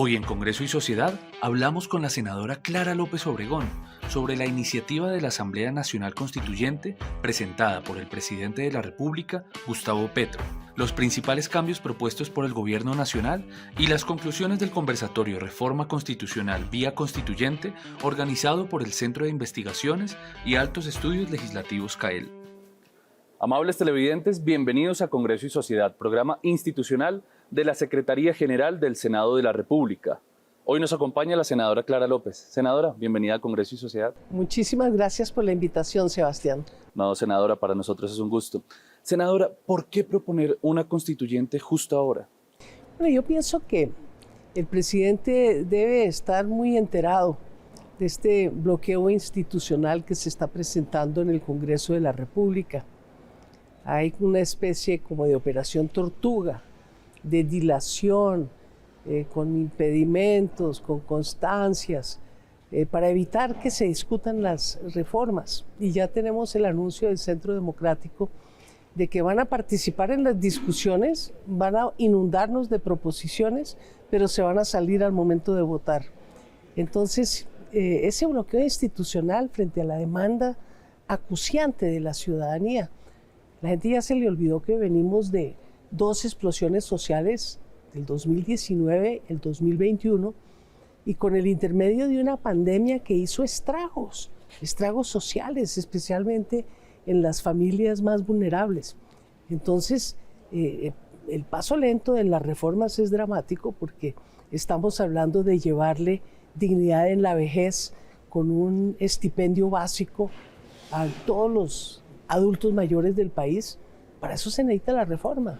Hoy en Congreso y Sociedad hablamos con la senadora Clara López Obregón sobre la iniciativa de la Asamblea Nacional Constituyente presentada por el presidente de la República, Gustavo Petro, los principales cambios propuestos por el Gobierno Nacional y las conclusiones del conversatorio Reforma Constitucional Vía Constituyente organizado por el Centro de Investigaciones y Altos Estudios Legislativos CAEL. Amables televidentes, bienvenidos a Congreso y Sociedad, programa institucional de la Secretaría General del Senado de la República. Hoy nos acompaña la senadora Clara López. Senadora, bienvenida a Congreso y Sociedad. Muchísimas gracias por la invitación, Sebastián. No, senadora, para nosotros es un gusto. Senadora, ¿por qué proponer una constituyente justo ahora? Bueno, yo pienso que el presidente debe estar muy enterado de este bloqueo institucional que se está presentando en el Congreso de la República. Hay una especie como de operación tortuga, de dilación, con impedimentos, con constancias, para evitar que se discutan las reformas. Y ya tenemos el anuncio del Centro Democrático de que van a participar en las discusiones, van a inundarnos de proposiciones, pero se van a salir al momento de votar. Entonces, ese bloqueo institucional frente a la demanda acuciante de la ciudadanía, la gente ya se le olvidó que venimos de dos explosiones sociales, del 2019, el 2021, y con el intermedio de una pandemia que hizo estragos sociales, especialmente en las familias más vulnerables. Entonces, el paso lento de las reformas es dramático porque estamos hablando de llevarle dignidad en la vejez con un estipendio básico a todos los adultos mayores del país. Para eso se necesita la reforma.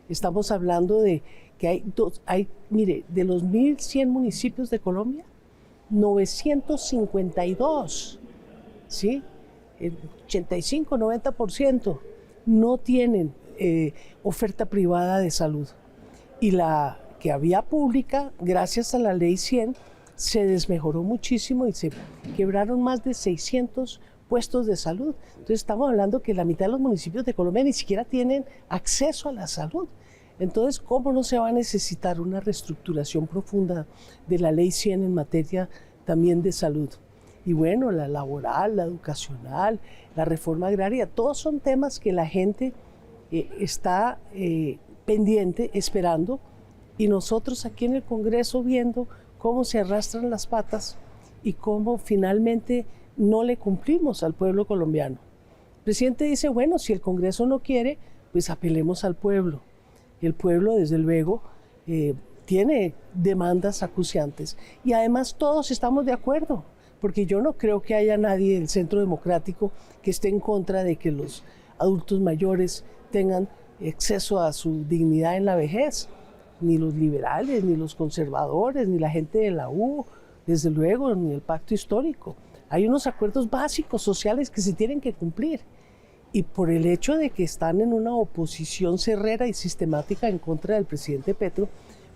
Estamos hablando de que mire, de los 1.100 municipios de Colombia, 952, ¿sí? El 85-90% no tienen oferta privada de salud. Y la que había pública, gracias a la Ley 100, se desmejoró muchísimo y se quebraron más de 600 puestos de salud. Entonces estamos hablando que la mitad de los municipios de Colombia ni siquiera tienen acceso a la salud. Entonces, ¿cómo no se va a necesitar una reestructuración profunda de la Ley 100 en materia también de salud? Y bueno, la laboral, la educacional, la reforma agraria, todos son temas que la gente está pendiente, esperando, y nosotros aquí en el Congreso viendo cómo se arrastran las patas y cómo finalmente no le cumplimos al pueblo colombiano. El presidente dice, bueno, si el Congreso no quiere, pues apelemos al pueblo. El pueblo, desde luego, tiene demandas acuciantes. Y además todos estamos de acuerdo, porque yo no creo que haya nadie del Centro Democrático que esté en contra de que los adultos mayores tengan acceso a su dignidad en la vejez. Ni los liberales, ni los conservadores, ni la gente de la U, desde luego, ni el pacto histórico. Hay unos acuerdos básicos sociales que se tienen que cumplir. Y por el hecho de que están en una oposición cerrera y sistemática en contra del presidente Petro,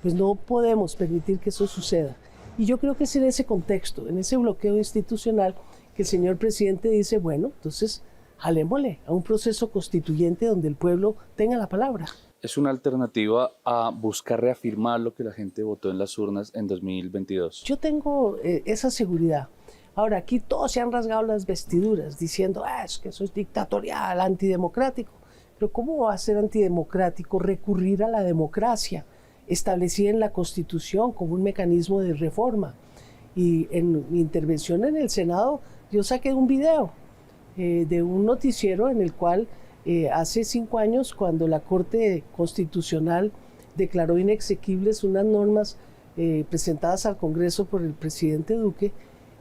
pues no podemos permitir que eso suceda. Y yo creo que es en ese contexto, en ese bloqueo institucional, que el señor presidente dice, bueno, entonces jalémosle a un proceso constituyente donde el pueblo tenga la palabra. Es una alternativa a buscar reafirmar lo que la gente votó en las urnas en 2022. Yo tengo esa seguridad. Ahora, aquí todos se han rasgado las vestiduras diciendo, es que eso es dictatorial, antidemocrático. Pero ¿cómo va a ser antidemocrático recurrir a la democracia establecida en la Constitución como un mecanismo de reforma? Y en mi intervención en el Senado, yo saqué un video de un noticiero en el cual hace 5 años, cuando la Corte Constitucional declaró inexequibles unas normas presentadas al Congreso por el presidente Duque,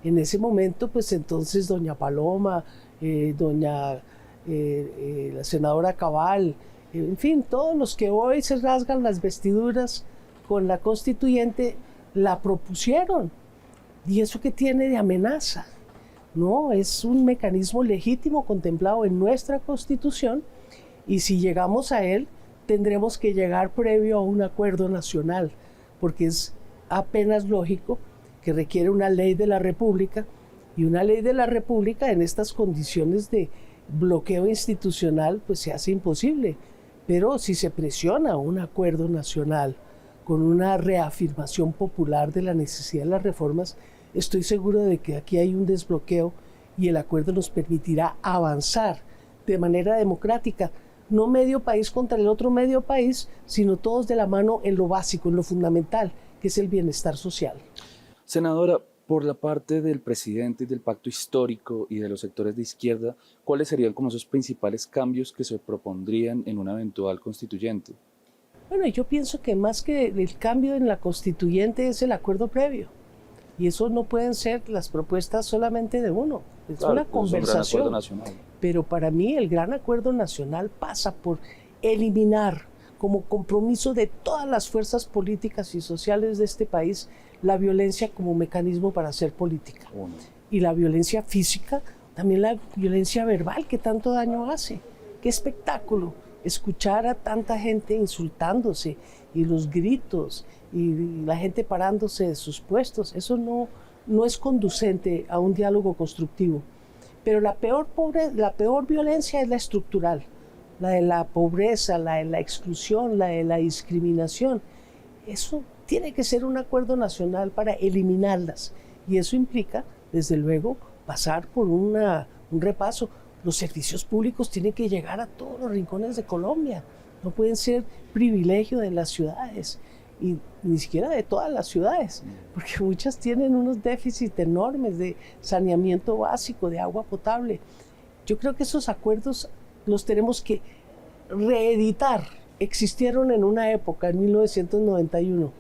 en ese momento, pues entonces doña Paloma, la senadora Cabal, en fin, todos los que hoy se rasgan las vestiduras con la constituyente, la propusieron. ¿Y eso qué tiene de amenaza? No, es un mecanismo legítimo contemplado en nuestra Constitución, y si llegamos a él, tendremos que llegar previo a un acuerdo nacional, porque es apenas lógico que requiere una ley de la República, y una ley de la República en estas condiciones de bloqueo institucional pues se hace imposible. Pero si se presiona un acuerdo nacional con una reafirmación popular de la necesidad de las reformas, estoy seguro de que aquí hay un desbloqueo y el acuerdo nos permitirá avanzar de manera democrática, no medio país contra el otro medio país, sino todos de la mano en lo básico, en lo fundamental, que es el bienestar social. Senadora, por la parte del presidente y del pacto histórico y de los sectores de izquierda, ¿cuáles serían como esos principales cambios que se propondrían en una eventual constituyente? Bueno, yo pienso que más que el cambio en la constituyente es el acuerdo previo. Y eso no pueden ser las propuestas solamente de uno, es Claro, una pues, un gran conversación. acuerdo nacional. Pero para mí el gran acuerdo nacional pasa por eliminar como compromiso de todas las fuerzas políticas y sociales de este país la violencia como mecanismo para hacer política. Uno. Y la violencia física, también la violencia verbal que tanto daño hace. Qué espectáculo escuchar a tanta gente insultándose y los gritos y la gente parándose de sus puestos. Eso no es conducente a un diálogo constructivo. Pero la peor violencia es la estructural, la de la pobreza, la de la exclusión, la de la discriminación. Eso tiene que ser un acuerdo nacional para eliminarlas. Y eso implica, desde luego, pasar por un repaso. Los servicios públicos tienen que llegar a todos los rincones de Colombia. No pueden ser privilegio de las ciudades, y ni siquiera de todas las ciudades, porque muchas tienen unos déficits enormes de saneamiento básico, de agua potable. Yo creo que esos acuerdos los tenemos que reeditar. Existieron en una época, en 1991.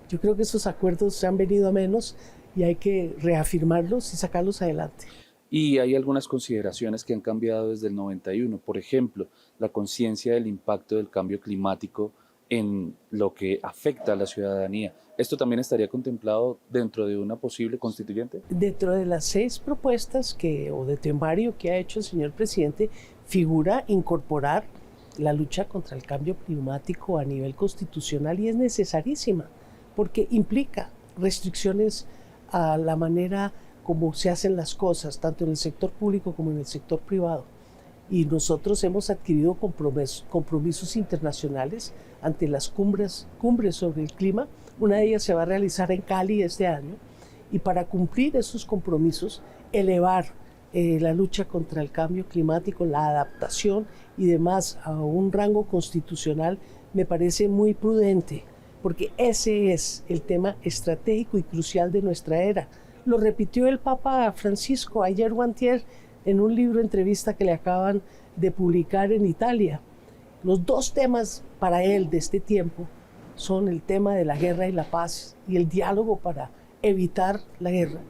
Yo creo que esos acuerdos se han venido a menos y hay que reafirmarlos y sacarlos adelante. Y hay algunas consideraciones que han cambiado desde el 91. Por ejemplo, la conciencia del impacto del cambio climático en lo que afecta a la ciudadanía. ¿Esto también estaría contemplado dentro de una posible constituyente? Dentro de las 6 propuestas o de temario que ha hecho el señor presidente, figura incorporar la lucha contra el cambio climático a nivel constitucional, y es necesarísima porque implica restricciones a la manera como se hacen las cosas, tanto en el sector público como en el sector privado. Y nosotros hemos adquirido compromisos internacionales ante las cumbres sobre el clima. Una de ellas se va a realizar en Cali este año, y para cumplir esos compromisos, elevar la lucha contra el cambio climático, la adaptación y demás a un rango constitucional me parece muy prudente, porque ese es el tema estratégico y crucial de nuestra era. Lo repitió el Papa Francisco ayer o antier en un libro entrevista que le acaban de publicar en Italia. Los 2 temas para él de este tiempo son el tema de la guerra y la paz y el diálogo para evitar la guerra.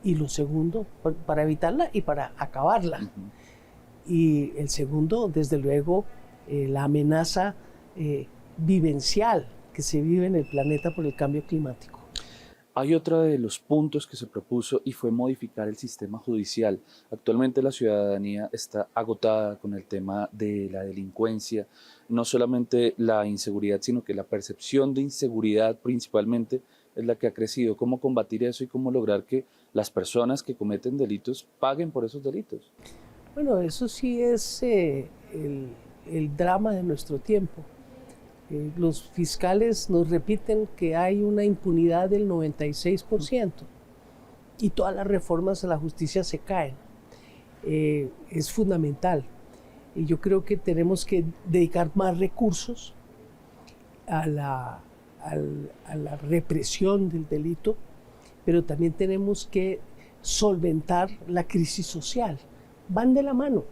Y lo segundo, para evitarla y para acabarla. Y el segundo, desde luego, la amenaza vivencial que se vive en el planeta por el cambio climático. Hay otro de los puntos que se propuso y fue modificar el sistema judicial. Actualmente la ciudadanía está agotada con el tema de la delincuencia, no solamente la inseguridad, sino que la percepción de inseguridad principalmente es la que ha crecido. ¿Cómo combatir eso y cómo lograr que las personas que cometen delitos paguen por esos delitos? Bueno, eso sí es el drama de nuestro tiempo. Los fiscales nos repiten que hay una impunidad del 96% y todas las reformas a la justicia se caen. Es fundamental. Y yo creo que tenemos que dedicar más recursos a la represión del delito, pero también tenemos que solventar la crisis social. Van de la mano.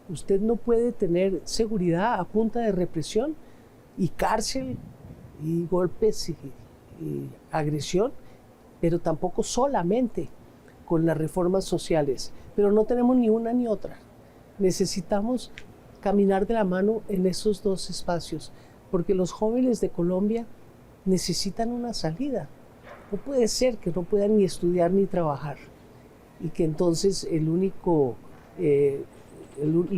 Usted no puede tener seguridad a punta de represión y cárcel y golpes y agresión, pero tampoco solamente con las reformas sociales. Pero no tenemos ni una ni otra. Necesitamos caminar de la mano en esos 2 espacios, porque los jóvenes de Colombia necesitan una salida. No puede ser que no puedan ni estudiar ni trabajar, y que entonces lo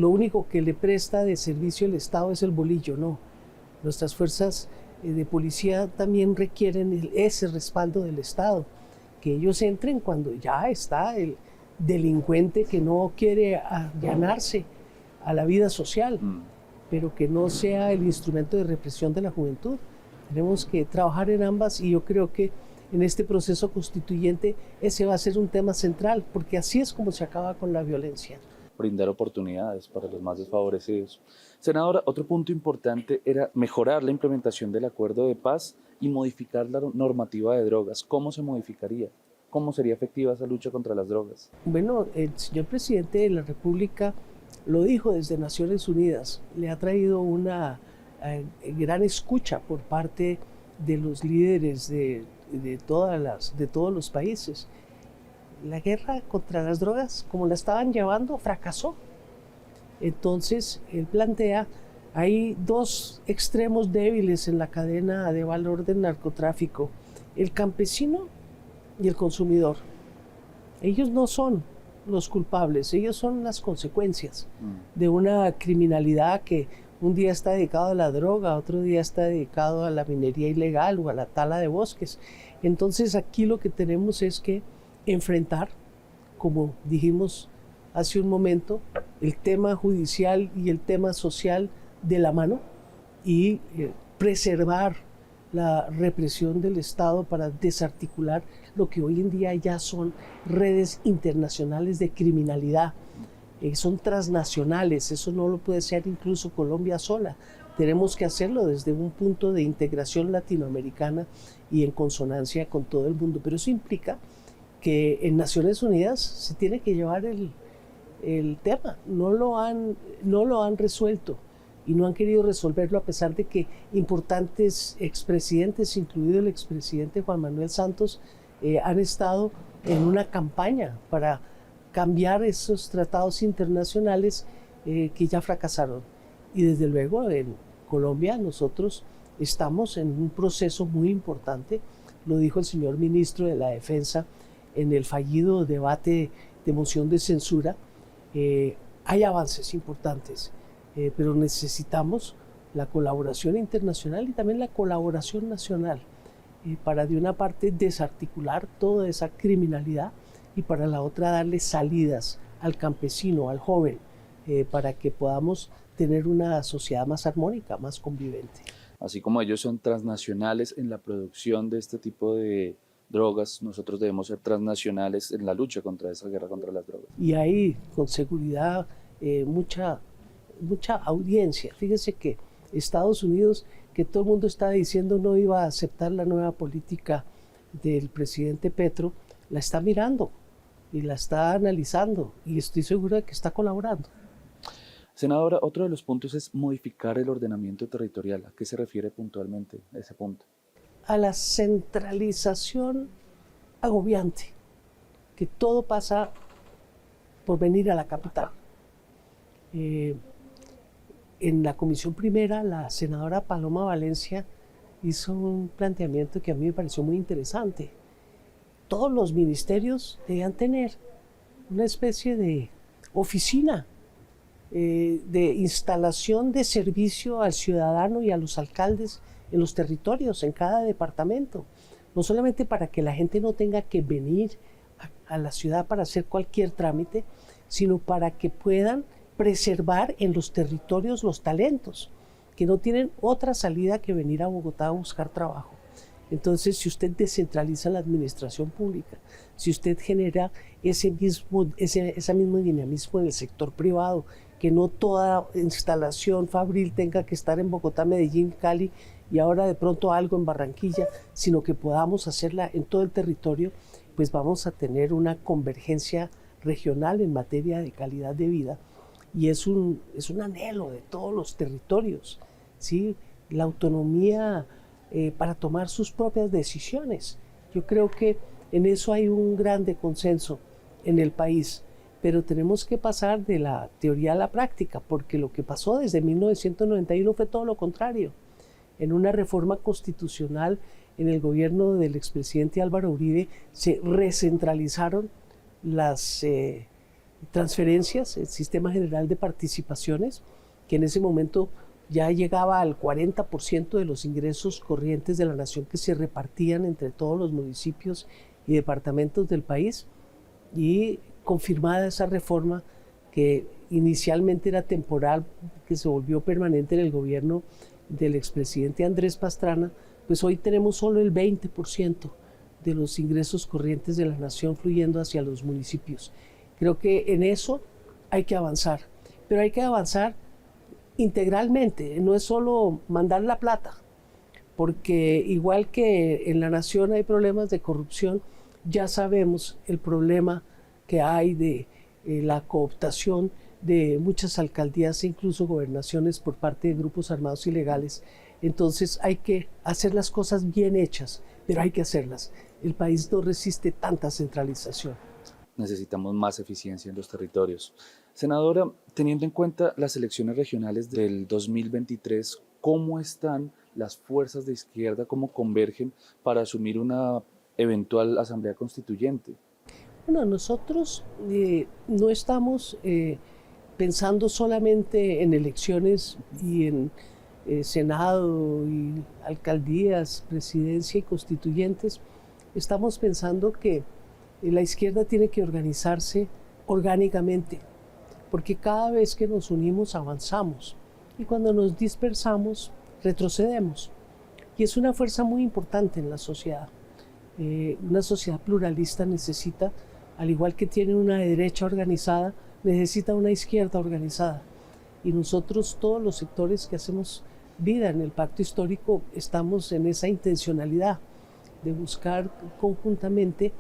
único que le presta de servicio el Estado es el bolillo. No. Nuestras fuerzas de policía también requieren ese respaldo del Estado, que ellos entren cuando ya está el delincuente que no quiere allanarse a la vida social, pero que no sea el instrumento de represión de la juventud. Tenemos que trabajar en ambas y yo creo que en este proceso constituyente ese va a ser un tema central, porque así es como se acaba con la violencia. Brindar oportunidades para los más desfavorecidos. Senadora, otro punto importante era mejorar la implementación del acuerdo de paz y modificar la normativa de drogas. ¿Cómo se modificaría? ¿Cómo sería efectiva esa lucha contra las drogas? Bueno, el señor presidente de la República lo dijo desde Naciones Unidas, le ha traído una gran escucha por parte de los líderes de todos los países. La guerra contra las drogas, como la estaban llevando, fracasó. Entonces, él plantea, hay dos extremos débiles en la cadena de valor del narcotráfico, el campesino y el consumidor. Ellos no son los culpables, ellos son las consecuencias de una criminalidad que un día está dedicado a la droga, otro día está dedicado a la minería ilegal o a la tala de bosques. Entonces aquí lo que tenemos es que enfrentar, como dijimos hace un momento, el tema judicial y el tema social de la mano y preservar la represión del Estado para desarticular lo que hoy en día ya son redes internacionales de criminalidad. Son transnacionales, eso no lo puede ser incluso Colombia sola. Tenemos que hacerlo desde un punto de integración latinoamericana y en consonancia con todo el mundo. Pero eso implica que en Naciones Unidas se tiene que llevar el tema. No lo han resuelto y no han querido resolverlo a pesar de que importantes expresidentes, incluido el expresidente Juan Manuel Santos, han estado en una campaña para cambiar esos tratados internacionales que ya fracasaron. Y desde luego en Colombia nosotros estamos en un proceso muy importante, lo dijo el señor ministro de la Defensa en el fallido debate de moción de censura. Hay avances importantes, pero necesitamos la colaboración internacional y también la colaboración nacional para de una parte desarticular toda esa criminalidad y para la otra darle salidas al campesino, al joven, para que podamos tener una sociedad más armónica, más convivente. Así como ellos son transnacionales en la producción de este tipo de drogas, nosotros debemos ser transnacionales en la lucha contra esa guerra contra las drogas. Y hay con seguridad mucha audiencia. Fíjese que Estados Unidos, que todo el mundo está diciendo no iba a aceptar la nueva política del presidente Petro, la está mirando y la está analizando y estoy seguro de que está colaborando. Senadora, otro de los puntos es modificar el ordenamiento territorial. ¿A qué se refiere puntualmente ese punto? A la centralización agobiante, que todo pasa por venir a la capital. En la comisión primera, la senadora Paloma Valencia hizo un planteamiento que a mí me pareció muy interesante. Todos los ministerios debían tener una especie de oficina de instalación de servicio al ciudadano y a los alcaldes en los territorios, en cada departamento. No solamente para que la gente no tenga que venir a la ciudad para hacer cualquier trámite, sino para que puedan preservar en los territorios los talentos, que no tienen otra salida que venir a Bogotá a buscar trabajo. Entonces, si usted descentraliza la administración pública, si usted genera ese mismo dinamismo en el sector privado, que no toda instalación fabril tenga que estar en Bogotá, Medellín, Cali y ahora de pronto algo en Barranquilla, sino que podamos hacerla en todo el territorio, pues vamos a tener una convergencia regional en materia de calidad de vida. Y es un anhelo de todos los territorios, ¿sí? La autonomía para tomar sus propias decisiones. Yo creo que en eso hay un grande consenso en el país, pero tenemos que pasar de la teoría a la práctica, porque lo que pasó desde 1991 fue todo lo contrario. En una reforma constitucional en el gobierno del expresidente Álvaro Uribe se recentralizaron las transferencias, el sistema general de participaciones, que en ese momento ya llegaba al 40% de los ingresos corrientes de la nación que se repartían entre todos los municipios y departamentos del país, y confirmada esa reforma que inicialmente era temporal, que se volvió permanente en el gobierno del expresidente Andrés Pastrana, pues hoy tenemos solo el 20% de los ingresos corrientes de la nación fluyendo hacia los municipios. Creo que en eso hay que avanzar, pero hay que avanzar integralmente, no es solo mandar la plata, porque igual que en la nación hay problemas de corrupción, ya sabemos el problema que hay de la cooptación de muchas alcaldías e incluso gobernaciones por parte de grupos armados ilegales. Entonces hay que hacer las cosas bien hechas, pero hay que hacerlas. El país no resiste tanta centralización. Necesitamos más eficiencia en los territorios. Senadora, teniendo en cuenta las elecciones regionales del 2023, ¿cómo están las fuerzas de izquierda, cómo convergen para asumir una eventual asamblea constituyente? Bueno, nosotros no estamos pensando solamente en elecciones y en Senado y alcaldías, presidencia y constituyentes. Estamos pensando que la izquierda tiene que organizarse orgánicamente, porque cada vez que nos unimos avanzamos y cuando nos dispersamos retrocedemos. Y es una fuerza muy importante en la sociedad. Una sociedad pluralista necesita, al igual que tiene una derecha organizada, necesita una izquierda organizada. Y nosotros, todos los sectores que hacemos vida en el pacto histórico, estamos en esa intencionalidad de buscar conjuntamente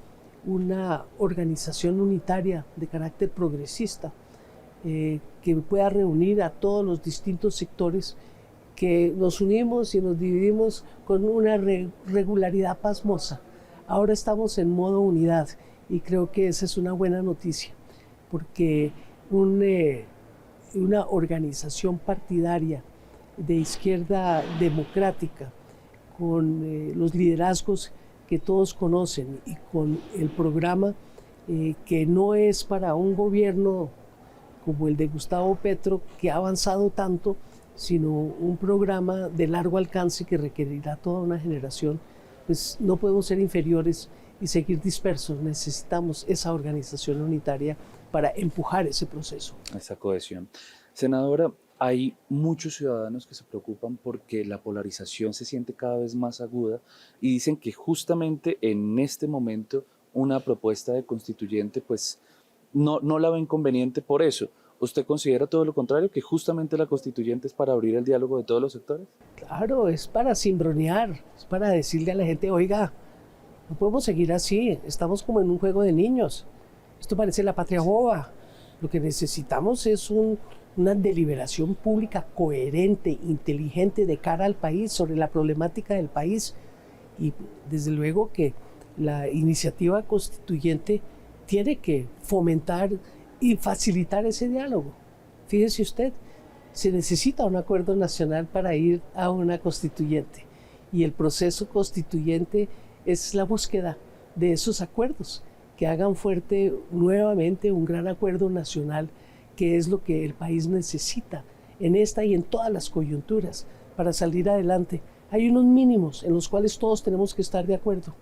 una organización unitaria de carácter progresista que pueda reunir a todos los distintos sectores que nos unimos y nos dividimos con una regularidad pasmosa. Ahora estamos en modo unidad y creo que esa es una buena noticia, porque una organización partidaria de izquierda democrática con los liderazgos que todos conocen y con el programa que no es para un gobierno como el de Gustavo Petro, que ha avanzado tanto, sino un programa de largo alcance que requerirá toda una generación, pues no podemos ser inferiores y seguir dispersos. Necesitamos esa organización unitaria para empujar ese proceso. Esa cohesión. Senadora, hay muchos ciudadanos que se preocupan porque la polarización se siente cada vez más aguda y dicen que justamente en este momento una propuesta de constituyente pues no la ven conveniente por eso. ¿Usted considera todo lo contrario, que justamente la constituyente es para abrir el diálogo de todos los sectores? Claro, es para cimbronear, es para decirle a la gente, oiga, no podemos seguir así, estamos como en un juego de niños, esto parece la patria boba, lo que necesitamos es una deliberación pública coherente, inteligente de cara al país, sobre la problemática del país, y desde luego que la iniciativa constituyente tiene que fomentar y facilitar ese diálogo. Fíjese usted, se necesita un acuerdo nacional para ir a una constituyente y el proceso constituyente es la búsqueda de esos acuerdos que hagan fuerte nuevamente un gran acuerdo nacional, que es lo que el país necesita en esta y en todas las coyunturas para salir adelante. Hay unos mínimos en los cuales todos tenemos que estar de acuerdo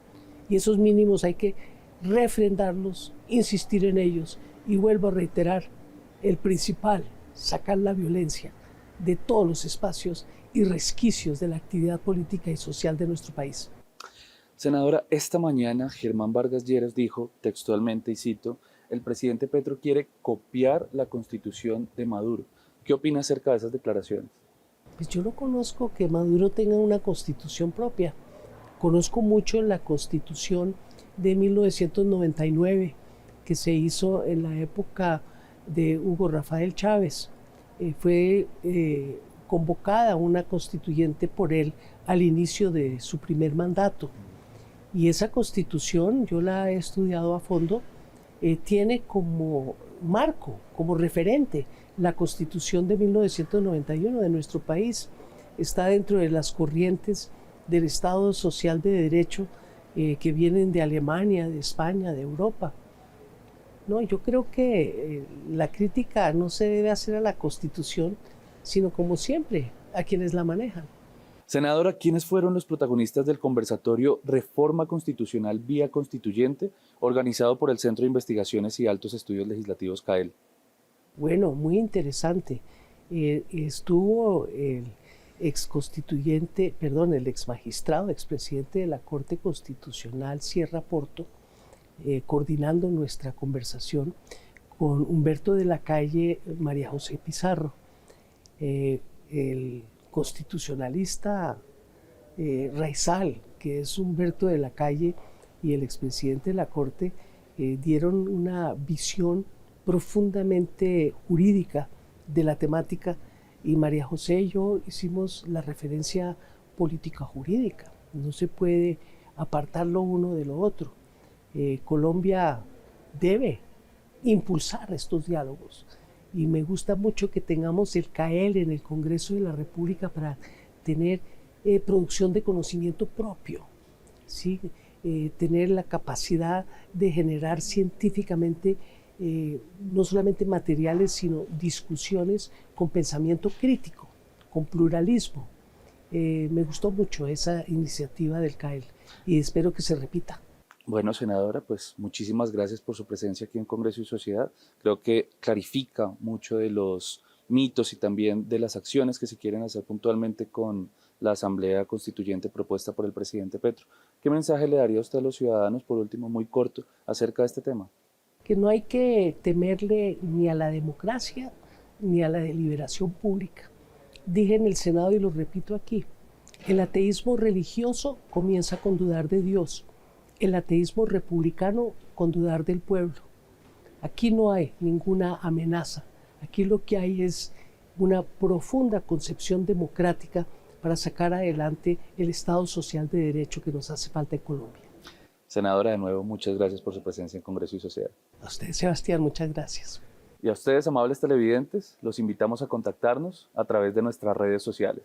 y esos mínimos hay que refrendarlos, insistir en ellos y vuelvo a reiterar, el principal, sacar la violencia de todos los espacios y resquicios de la actividad política y social de nuestro país. Senadora, esta mañana Germán Vargas Lleras dijo textualmente, y cito, el presidente Petro quiere copiar la constitución de Maduro. ¿Qué opina acerca de esas declaraciones? Pues yo no conozco que Maduro tenga una constitución propia. Conozco mucho la constitución de 1999 que se hizo en la época de Hugo Rafael Chávez. Fue convocada una constituyente por él al inicio de su primer mandato. Y esa constitución, yo la he estudiado a fondo, tiene como marco, como referente, la constitución de 1991 de nuestro país. Está dentro de las corrientes del Estado Social de Derecho que vienen de Alemania, de España, de Europa. No, yo creo que la crítica no se debe hacer a la Constitución, sino como siempre, a quienes la manejan. Senadora, ¿quiénes fueron los protagonistas del conversatorio Reforma Constitucional Vía Constituyente, organizado por el Centro de Investigaciones y Altos Estudios Legislativos CAEL? Bueno, muy interesante. Estuvo el el ex magistrado, expresidente de la Corte Constitucional, Sierra Porto, coordinando nuestra conversación con Humberto de la Calle, María José Pizarro, el constitucionalista raizal, que es Humberto de la Calle, y el expresidente de la Corte dieron una visión profundamente jurídica de la temática, y María José y yo hicimos la referencia política jurídica. No se puede apartar lo uno de lo otro. Colombia debe impulsar estos diálogos, y me gusta mucho que tengamos el CAEL en el Congreso de la República para tener producción de conocimiento propio, ¿sí? Tener la capacidad de generar científicamente no solamente materiales, sino discusiones con pensamiento crítico, con pluralismo. Me gustó mucho esa iniciativa del CAEL y espero que se repita. Bueno, senadora, pues muchísimas gracias por su presencia aquí en Congreso y Sociedad. Creo que clarifica mucho de los mitos y también de las acciones que se quieren hacer puntualmente con la Asamblea Constituyente propuesta por el presidente Petro. ¿Qué mensaje le daría usted a los ciudadanos, por último, muy corto, acerca de este tema? Que no hay que temerle ni a la democracia ni a la deliberación pública. Dije en el Senado y lo repito aquí, el ateísmo religioso comienza con dudar de Dios, el ateísmo republicano con dudar del pueblo. Aquí no hay ninguna amenaza, aquí lo que hay es una profunda concepción democrática para sacar adelante el Estado social de derecho que nos hace falta en Colombia. Senadora, de nuevo, muchas gracias por su presencia en Congreso y Sociedad. A usted, Sebastián, muchas gracias. Y a ustedes, amables televidentes, los invitamos a contactarnos a través de nuestras redes sociales.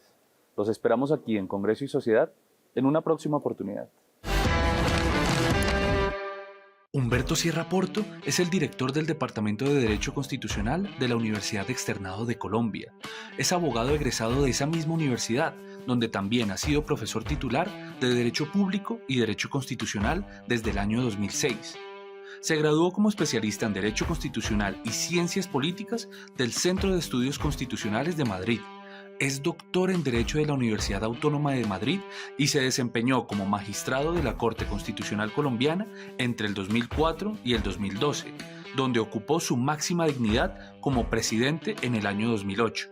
Los esperamos aquí en Congreso y Sociedad en una próxima oportunidad. Humberto Sierra Porto es el director del Departamento de Derecho Constitucional de la Universidad Externado de Colombia. Es abogado egresado de esa misma universidad, donde también ha sido profesor titular de Derecho Público y Derecho Constitucional desde el año 2006. Se graduó como especialista en Derecho Constitucional y Ciencias Políticas del Centro de Estudios Constitucionales de Madrid. Es doctor en Derecho de la Universidad Autónoma de Madrid y se desempeñó como magistrado de la Corte Constitucional Colombiana entre el 2004 y el 2012, donde ocupó su máxima dignidad como presidente en el año 2008.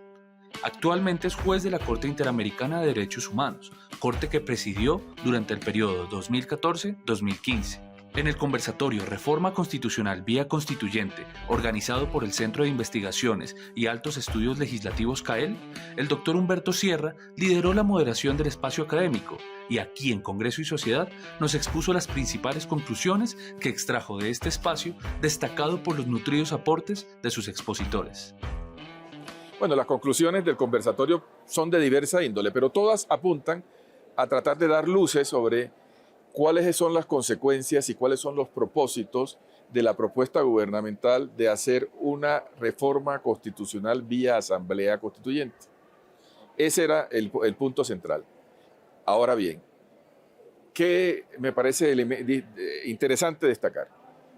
Actualmente es juez de la Corte Interamericana de Derechos Humanos, corte que presidió durante el periodo 2014-2015. En el conversatorio Reforma Constitucional Vía Constituyente, organizado por el Centro de Investigaciones y Altos Estudios Legislativos CAEL, el doctor Humberto Sierra lideró la moderación del espacio académico y aquí en Congreso y Sociedad nos expuso las principales conclusiones que extrajo de este espacio, destacado por los nutridos aportes de sus expositores. Bueno, las conclusiones del conversatorio son de diversa índole, pero todas apuntan a tratar de dar luces sobre cuáles son las consecuencias y cuáles son los propósitos de la propuesta gubernamental de hacer una reforma constitucional vía Asamblea Constituyente. Ese era el punto central. Ahora bien, ¿qué me parece interesante destacar?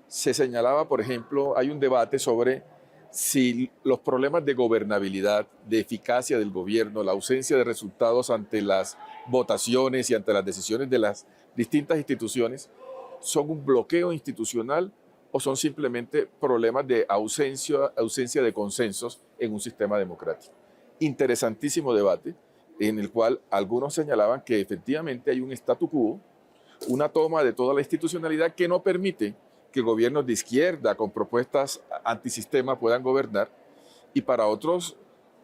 Se señalaba, por ejemplo, hay un debate sobre si los problemas de gobernabilidad, de eficacia del gobierno, la ausencia de resultados ante las votaciones y ante las decisiones de las distintas instituciones, son un bloqueo institucional o son simplemente problemas de ausencia de consensos en un sistema democrático. Interesantísimo debate en el cual algunos señalaban que efectivamente hay un statu quo, una toma de toda la institucionalidad que no permite que gobiernos de izquierda con propuestas antisistema puedan gobernar, y para otros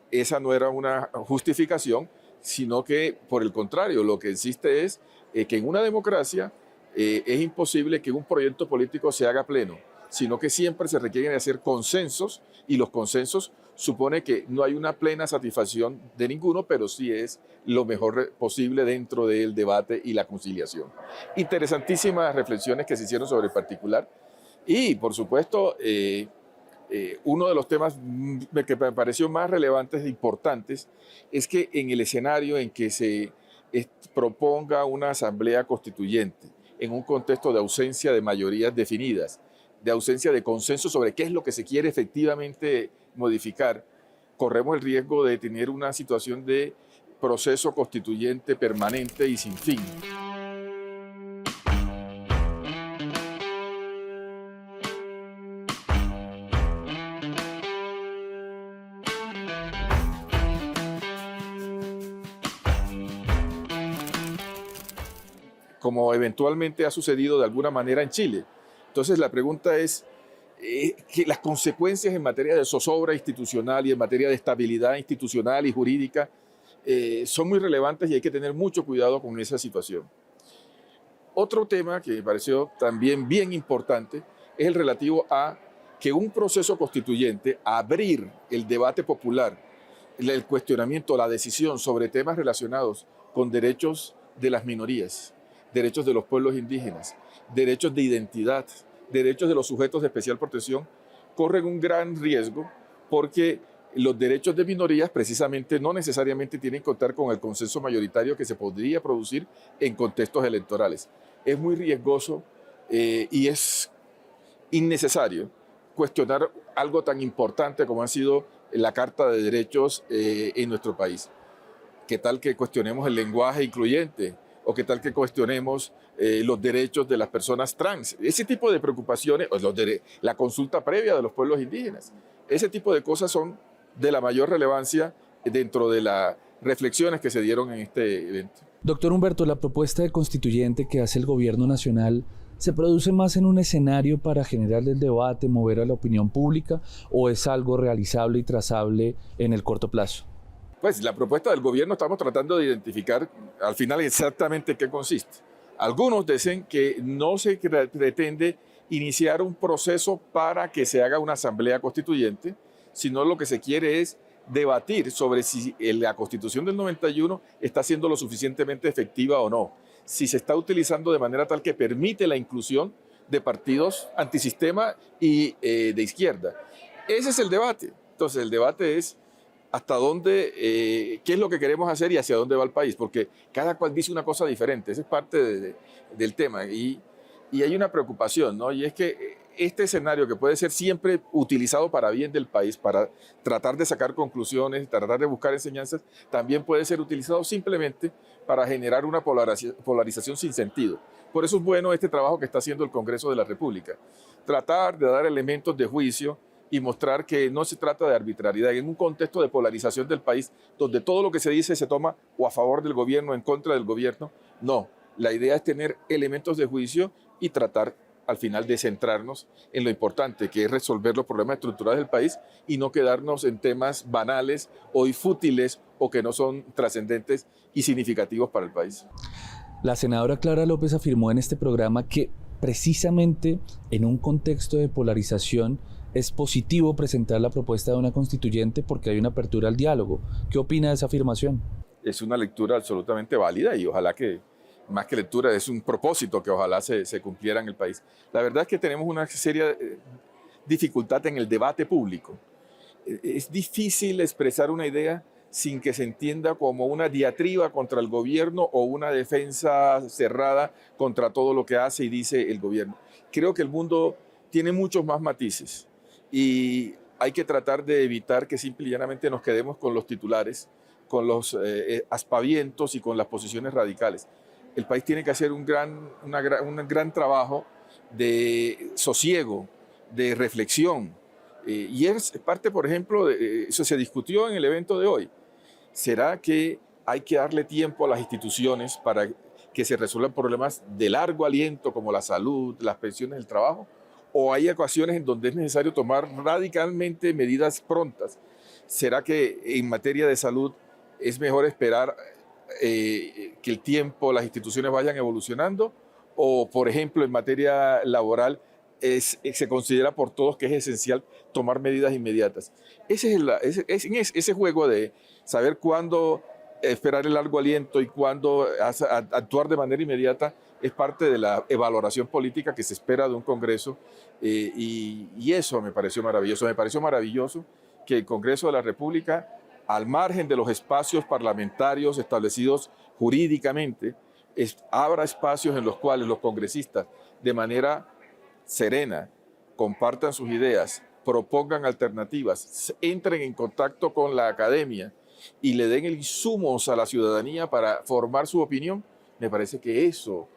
esa no era una justificación, sino que por el contrario, lo que existe es que en una democracia es imposible que un proyecto político se haga pleno, sino que siempre se requieren hacer consensos, y los consensos supone que no hay una plena satisfacción de ninguno, pero sí es lo mejor posible dentro del debate y la conciliación. Interesantísimas reflexiones que se hicieron sobre el particular, y por supuesto uno de los temas que me pareció más relevantes e importantes es que en el escenario en que se proponga una asamblea constituyente, en un contexto de ausencia de mayorías definidas, de ausencia de consenso sobre qué es lo que se quiere efectivamente modificar, corremos el riesgo de tener una situación de proceso constituyente permanente y sin fin. Como eventualmente ha sucedido de alguna manera en Chile. Entonces la pregunta es que las consecuencias en materia de zozobra institucional y en materia de estabilidad institucional y jurídica son muy relevantes y hay que tener mucho cuidado con esa situación. Otro tema que me pareció también bien importante es el relativo a que un proceso constituyente, abrir el debate popular, el cuestionamiento, la decisión sobre temas relacionados con derechos de las minorías, derechos de los pueblos indígenas, derechos de identidad, derechos de los sujetos de especial protección, corren un gran riesgo porque los derechos de minorías precisamente no necesariamente tienen que contar con el consenso mayoritario que se podría producir en contextos electorales. Es muy riesgoso y es innecesario cuestionar algo tan importante como ha sido la Carta de Derechos en nuestro país. ¿Qué tal que cuestionemos el lenguaje incluyente? ¿O qué tal que cuestionemos los derechos de las personas trans? Ese tipo de preocupaciones, la consulta previa de los pueblos indígenas, ese tipo de cosas son de la mayor relevancia dentro de las reflexiones que se dieron en este evento. Doctor Humberto, la propuesta de constituyente que hace el gobierno nacional ¿se produce más en un escenario para generar el debate, mover a la opinión pública, o es algo realizable y trazable en el corto plazo? Pues la propuesta del gobierno estamos tratando de identificar al final exactamente en qué consiste. Algunos dicen que no se pretende iniciar un proceso para que se haga una asamblea constituyente, sino lo que se quiere es debatir sobre si la Constitución del 91 está siendo lo suficientemente efectiva o no, si se está utilizando de manera tal que permite la inclusión de partidos antisistema y de izquierda. Ese es el debate. Entonces el debate es hasta dónde, qué es lo que queremos hacer y hacia dónde va el país, porque cada cual dice una cosa diferente, ese es parte del tema y hay una preocupación, ¿no? Y es que este escenario que puede ser siempre utilizado para bien del país, para tratar de sacar conclusiones, tratar de buscar enseñanzas, también puede ser utilizado simplemente para generar una polarización sin sentido. Por eso es bueno este trabajo que está haciendo el Congreso de la República, tratar de dar elementos de juicio y mostrar que no se trata de arbitrariedad. En un contexto de polarización del país, donde todo lo que se dice se toma o a favor del gobierno o en contra del gobierno, no. La idea es tener elementos de juicio y tratar al final de centrarnos en lo importante, que es resolver los problemas estructurales del país y no quedarnos en temas banales o fútiles o que no son trascendentes y significativos para el país. La senadora Clara López afirmó en este programa que precisamente en un contexto de polarización es positivo presentar la propuesta de una constituyente porque hay una apertura al diálogo. ¿Qué opina de esa afirmación? Es una lectura absolutamente válida y ojalá que, más que lectura, es un propósito que ojalá se cumpliera en el país. La verdad es que tenemos una seria dificultad en el debate público. Es difícil expresar una idea sin que se entienda como una diatriba contra el gobierno o una defensa cerrada contra todo lo que hace y dice el gobierno. Creo que el mundo tiene muchos más matices y hay que tratar de evitar que simple y llanamente nos quedemos con los titulares, con los aspavientos y con las posiciones radicales. El país tiene que hacer un gran trabajo de sosiego, de reflexión. Y es parte, por ejemplo, eso se discutió en el evento de hoy. ¿Será que hay que darle tiempo a las instituciones para que se resuelvan problemas de largo aliento como la salud, las pensiones, el trabajo? ¿O hay ocasiones en donde es necesario tomar radicalmente medidas prontas? ¿Será que en materia de salud es mejor esperar que el tiempo, las instituciones vayan evolucionando? O, por ejemplo, en materia laboral, se considera por todos que es esencial tomar medidas inmediatas. Ese juego de saber cuándo esperar el largo aliento y cuándo actuar de manera inmediata es parte de la valoración política que se espera de un Congreso y eso me pareció maravilloso. Me pareció maravilloso que el Congreso de la República, al margen de los espacios parlamentarios establecidos jurídicamente, abra espacios en los cuales los congresistas de manera serena compartan sus ideas, propongan alternativas, entren en contacto con la academia y le den insumos a la ciudadanía para formar su opinión, me parece que eso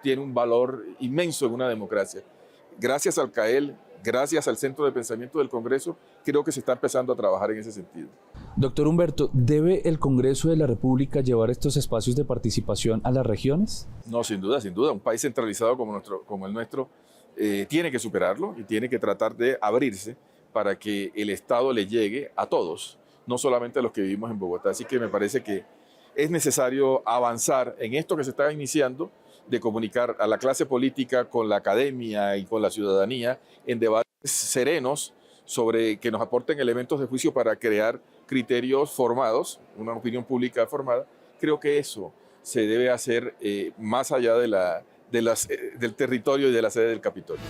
tiene un valor inmenso en una democracia. Gracias al CAEL, gracias al Centro de Pensamiento del Congreso, creo que se está empezando a trabajar en ese sentido. Doctor Humberto, ¿debe el Congreso de la República llevar estos espacios de participación a las regiones? No, sin duda, sin duda. Un país centralizado como el nuestro tiene que superarlo y tiene que tratar de abrirse para que el Estado le llegue a todos, no solamente a los que vivimos en Bogotá. Así que me parece que es necesario avanzar en esto que se está iniciando, de comunicar a la clase política con la academia y con la ciudadanía en debates serenos sobre que nos aporten elementos de juicio para crear criterios formados, una opinión pública formada. Creo que eso se debe hacer más allá del territorio y de la sede del Capitolio.